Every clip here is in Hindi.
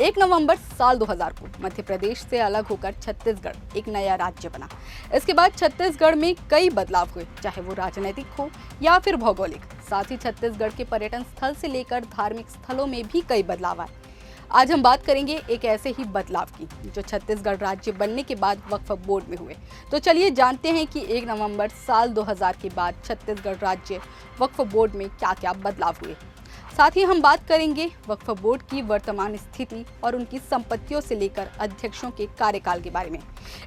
1 नवंबर साल 2000 को मध्य प्रदेश से अलग होकर छत्तीसगढ़ एक नया राज्य बना। इसके बाद छत्तीसगढ़ में कई बदलाव हुए, चाहे वो राजनीतिक हो या फिर भौगोलिक। साथ ही छत्तीसगढ़ के पर्यटन स्थल से लेकर धार्मिक स्थलों में भी कई बदलाव आए। आज हम बात करेंगे एक ऐसे ही बदलाव की जो छत्तीसगढ़ राज्य बनने के बाद वक्फ बोर्ड में हुए। तो चलिए जानते हैं कि 1 नवंबर साल 2000 के बाद छत्तीसगढ़ राज्य वक्फ बोर्ड में क्या क्या बदलाव हुए। साथ ही हम बात करेंगे वक्फ बोर्ड की वर्तमान स्थिति और उनकी संपत्तियों से लेकर अध्यक्षों के कार्यकाल के बारे में।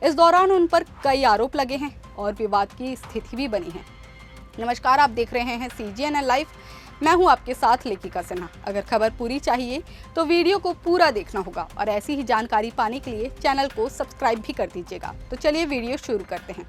इस दौरान उन पर कई आरोप लगे हैं और विवाद की स्थिति भी बनी है। नमस्कार, आप देख रहे हैं CGNN लाइव। मैं हूं आपके साथ लेखिका सिन्हा। अगर खबर पूरी चाहिए तो वीडियो को पूरा देखना होगा और ऐसी ही जानकारी पाने के लिए चैनल को सब्सक्राइब भी कर दीजिएगा। तो चलिए वीडियो शुरू करते हैं।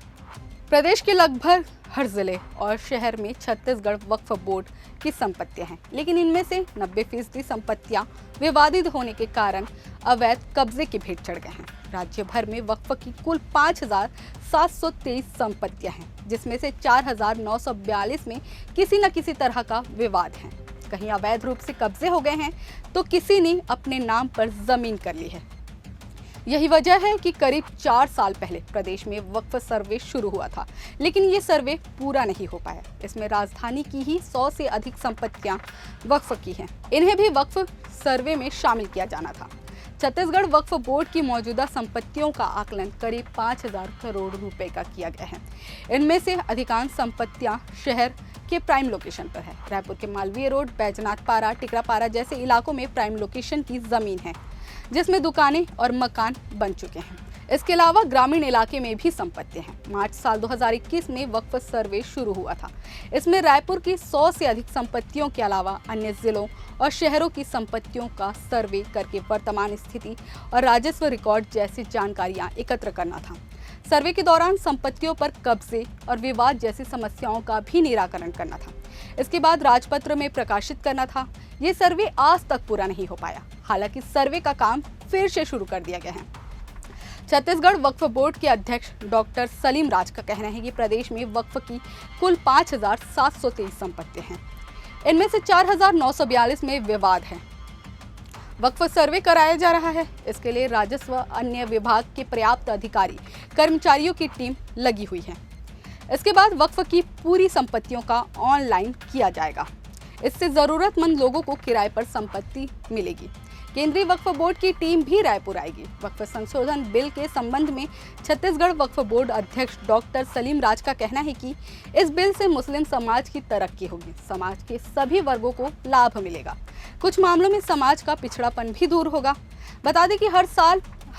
प्रदेश के लगभग हर जिले और शहर में छत्तीसगढ़ वक्फ बोर्ड की संपत्तियां हैं, लेकिन इनमें से 90% संपत्तियां विवादित होने के कारण अवैध कब्जे की भेंट चढ़ गए हैं। राज्य भर में वक्फ की कुल 5723 संपत्तियां हैं, जिसमें से 4942 में किसी न किसी तरह का विवाद है। कहीं अवैध रूप से कब्जे हो गए हैं तो किसी ने अपने नाम पर जमीन कर ली है। यही वजह है कि करीब 4 साल पहले प्रदेश में वक्फ सर्वे शुरू हुआ था, लेकिन ये सर्वे पूरा नहीं हो पाया। इसमें राजधानी की ही 100 से अधिक संपत्तियां वक्फ की हैं। इन्हें भी वक्फ सर्वे में शामिल किया जाना था। छत्तीसगढ़ वक्फ बोर्ड की मौजूदा संपत्तियों का आकलन करीब 5000 करोड़ रुपए का किया गया है। इनमें से अधिकांश संपत्तियां शहर के प्राइम लोकेशन पर है। रायपुर के मालवीय रोड, बैजनाथ पारा, टिकरापारा जैसे इलाकों में प्राइम लोकेशन की जमीन है, जिसमें दुकानें और मकान बन चुके हैं। इसके अलावा ग्रामीण इलाके में भी संपत्तियां हैं। मार्च साल 2021 में वक्फ सर्वे शुरू हुआ था। इसमें रायपुर की 100 से अधिक संपत्तियों के अलावा अन्य जिलों और शहरों की संपत्तियों का सर्वे करके वर्तमान स्थिति और राजस्व रिकॉर्ड जैसी जानकारियां एकत्र करना था। सर्वे के दौरान संपत्तियों पर कब्जे और विवाद जैसी समस्याओं का भी निराकरण करना था। इसके बाद राजपत्र में प्रकाशित करना था। ये सर्वे आज तक पूरा नहीं हो पाया। हालांकि सर्वे का काम फिर से शुरू कर दिया गया है। छत्तीसगढ़ वक्फ बोर्ड के अध्यक्ष डॉक्टर सलीम राज का कहना है कि प्रदेश में वक्फ की कुल 5723 संपत्तियां हैं। इनमें से 4942 में विवाद है। वक्फ सर्वे कराया जा रहा है। इसके लिए राजस्व अन्य विभाग के पर्याप्त अधिकारी कर्मचारियों की टीम लगी हुई है। इसके बाद वक्फ की पूरी संपत्तियों का ऑनलाइन किया जाएगा। इससे जरूरतमंद लोगों को किराए पर संपत्ति मिलेगी। केंद्रीय वक्फ बोर्ड की टीम भी रायपुर आएगी। वक्फ संशोधन बिल के संबंध में छत्तीसगढ़ वक्फ बोर्ड अध्यक्ष डॉक्टर सलीम राज का कहना है कि इस बिल से मुस्लिम समाज की तरक्की होगी। समाज के सभी वर्गों को लाभ मिलेगा। कुछ मामलों में समाज का पिछड़ापन भी दूर होगा। बता दें कि हर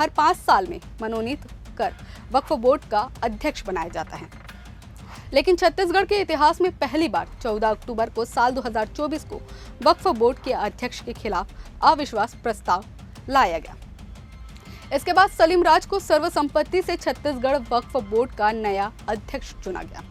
5 साल में मनोनीत कर वक्फ बोर्ड का अध्यक्ष बनाया जाता है, लेकिन छत्तीसगढ़ के इतिहास में पहली बार 14 अक्टूबर को साल 2024 को वक्फ बोर्ड के अध्यक्ष के खिलाफ अविश्वास प्रस्ताव लाया गया। इसके बाद सलीम राज को सर्वसम्मति से छत्तीसगढ़ वक्फ बोर्ड का नया अध्यक्ष चुना गया।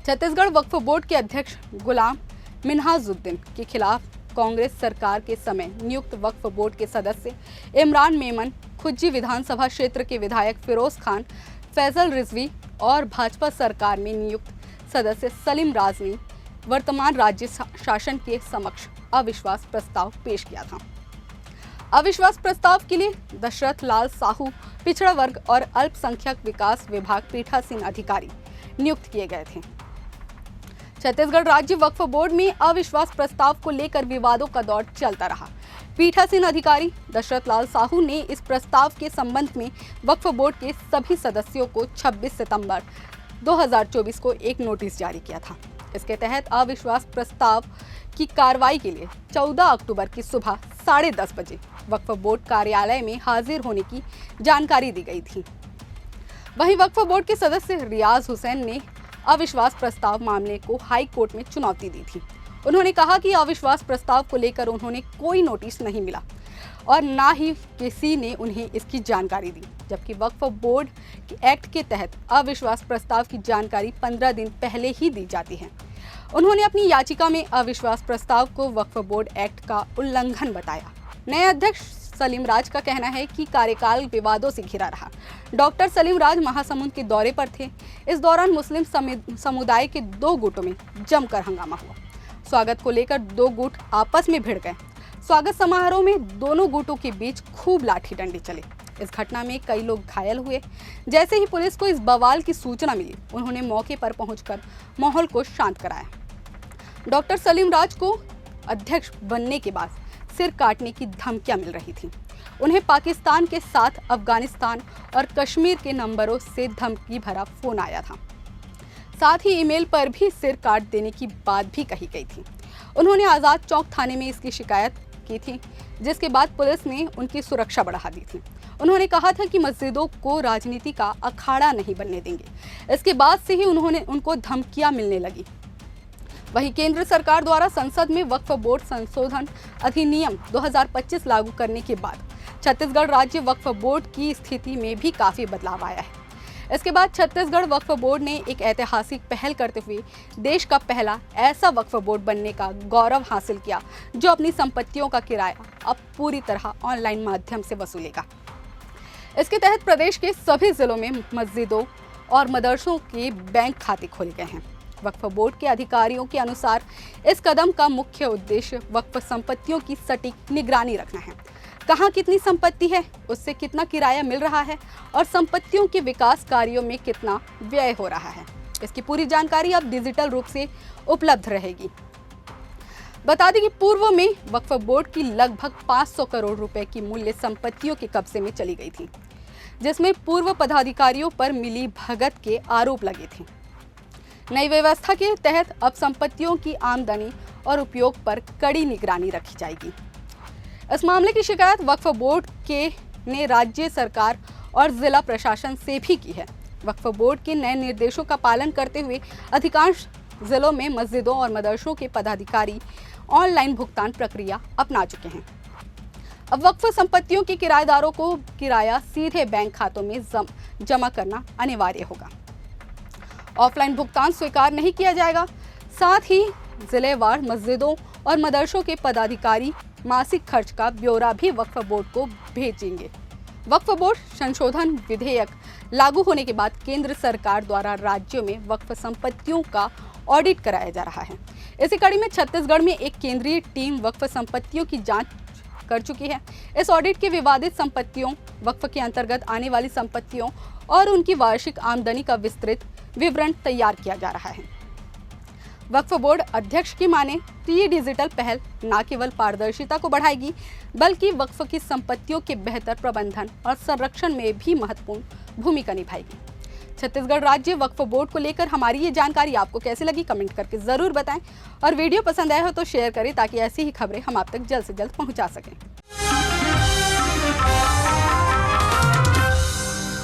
छत्तीसगढ़ वक्फ बोर्ड के अध्यक्ष गुलाम मिन्हाजुद्दीन के खिलाफ कांग्रेस सरकार के समय नियुक्त वक्फ बोर्ड के सदस्य इमरान मेमन, खुज्जी विधानसभा क्षेत्र के विधायक फिरोज खान, फैजल रिजवी और भाजपा सरकार में नियुक्त सदस्य सलीम राज ने वर्तमान राज्य शासन के समक्ष अविश्वास प्रस्ताव पेश किया था। अविश्वास प्रस्ताव के लिए दशरथ लाल साहू, पिछड़ा वर्ग और अल्पसंख्यक विकास विभाग पीठासीन अधिकारी नियुक्त किए गए थे। छत्तीसगढ़ राज्य वक्फ बोर्ड में अविश्वास प्रस्ताव को लेकर विवादों का दौर चलता रहा। पीठासीन अधिकारी दशरथ लाल साहू ने इस प्रस्ताव के संबंध में वक्फ बोर्ड के सभी सदस्यों को 26 सितंबर 2024 को एक नोटिस जारी किया था। इसके तहत अविश्वास प्रस्ताव की कार्रवाई के लिए 14 अक्टूबर की सुबह 10:30 बजे वक्फ बोर्ड कार्यालय में हाजिर होने की जानकारी दी गई थी। वहीं वक्फ बोर्ड के सदस्य रियाज हुसैन ने अविश्वास प्रस्ताव मामले को हाई कोर्ट में चुनौती दी थी। उन्होंने कहा कि अविश्वास प्रस्ताव को लेकर उन्होंने कोई नोटिस नहीं मिला और ना ही किसी ने उन्हें इसकी जानकारी दी, जबकि वक्फ बोर्ड एक्ट के तहत अविश्वास प्रस्ताव की जानकारी 15 दिन पहले ही दी जाती है। उन्होंने अपनी याचिका में अविश्वास प्रस्ताव को वक्फ बोर्ड एक्ट का उल्लंघन बताया। नए अध्यक्ष सलीम राज का कहना है कि कार्यकाल विवादों से घिरा रहा। डॉक्टर सलीम राज महासमुंद के दौरे पर थे। इस दौरान मुस्लिम समुदाय के 2 गुटों में जमकर हंगामा हुआ। स्वागत को लेकर 2 गुट आपस में भिड़ गए। स्वागत समारोह में दोनों गुटों के बीच खूब लाठी डंडे चले। इस घटना में कई लोग घायल हुए। जैसे ही पुलिस को इस बवाल की सूचना मिली, उन्होंने मौके पर पहुंचकर माहौल को शांत कराया। डॉक्टर सलीम राज को अध्यक्ष बनने के बाद सिर काटने की धमकियां मिल रही थी। उन्हें पाकिस्तान के साथ अफगानिस्तान और कश्मीर के नंबरों से धमकी भरा फोन आया था। साथ ही ईमेल पर भी सिर काट देने की बात भी कही गई थी। उन्होंने आज़ाद चौक थाने में इसकी शिकायत की थी, जिसके बाद पुलिस ने उनकी सुरक्षा बढ़ा दी थी। उन्होंने कहा था कि मस्जिदों को राजनीति का अखाड़ा नहीं बनने देंगे। इसके बाद से ही उनको धमकियां मिलने लगी। वहीं केंद्र सरकार द्वारा संसद में वक्फ बोर्ड संशोधन अधिनियम 2025 लागू करने के बाद छत्तीसगढ़ राज्य वक्फ बोर्ड की स्थिति में भी काफी बदलाव आया है। इसके बाद छत्तीसगढ़ वक्फ बोर्ड ने एक ऐतिहासिक पहल करते हुए देश का पहला ऐसा वक्फ बोर्ड बनने का गौरव हासिल किया, जो अपनी संपत्तियों का किराया अब पूरी तरह ऑनलाइन माध्यम से वसूलेगा। इसके तहत प्रदेश के सभी जिलों में मस्जिदों और मदरसों के बैंक खाते खोले गए हैं। वक्फ बोर्ड के अधिकारियों के अनुसार इस कदम का मुख्य उद्देश्य वक्फ संपत्तियों की सटीक निगरानी रखना है। कहाँ कितनी संपत्ति है, उससे कितना किराया मिल रहा है और संपत्तियों के विकास कार्यों में कितना व्यय हो रहा है, इसकी पूरी जानकारी अब डिजिटल रूप से उपलब्ध रहेगी। बता दें कि पूर्व में वक्फ बोर्ड की लगभग 500 करोड़ रुपए की मूल्य संपत्तियों के कब्जे में चली गई थी, जिसमें पूर्व पदाधिकारियों पर मिली भगत के आरोप लगे थे। नई व्यवस्था के तहत अब संपत्तियों की आमदनी और उपयोग पर कड़ी निगरानी रखी जाएगी। इस मामले की शिकायत वक्फ बोर्ड ने राज्य सरकार और जिला प्रशासन से भी की है। वक्फ बोर्ड के नए निर्देशों का पालन करते हुए अधिकांश जिलों में मस्जिदों और मदरसों के पदाधिकारी ऑनलाइन भुगतान प्रक्रिया अपना चुके हैं। अब वक्फ संपत्तियों के किराएदारों को किराया सीधे बैंक खातों में जमा करना अनिवार्य होगा। ऑफलाइन भुगतान स्वीकार नहीं किया जाएगा। साथ ही जिलेवार मस्जिदों और मदरसों के पदाधिकारी मासिक खर्च का ब्यौरा भी वक्फ बोर्ड को भेजेंगे। वक्फ बोर्ड संशोधन विधेयक लागू होने के बाद केंद्र सरकार द्वारा राज्यों में वक्फ संपत्तियों का ऑडिट कराया जा रहा है। इसी कड़ी में छत्तीसगढ़ में एक केंद्रीय टीम वक्फ संपत्तियों की जांच कर चुकी है। इस ऑडिट के विवादित संपत्तियों, वक्फ के अंतर्गत आने वाली संपत्तियों और उनकी वार्षिक आमदनी का विस्तृत विवरण तैयार किया जा रहा है। वक्फ बोर्ड अध्यक्ष की माने तो ये डिजिटल पहल न केवल पारदर्शिता को बढ़ाएगी, बल्कि वक्फ की संपत्तियों के बेहतर प्रबंधन और संरक्षण में भी महत्वपूर्ण भूमिका निभाएगी। छत्तीसगढ़ राज्य वक्फ बोर्ड को लेकर हमारी ये जानकारी आपको कैसी लगी, कमेंट करके ज़रूर बताएं और वीडियो पसंद आया हो तो शेयर करें, ताकि ऐसी ही खबरें हम आप तक जल्द से जल्द पहुंचा सकें।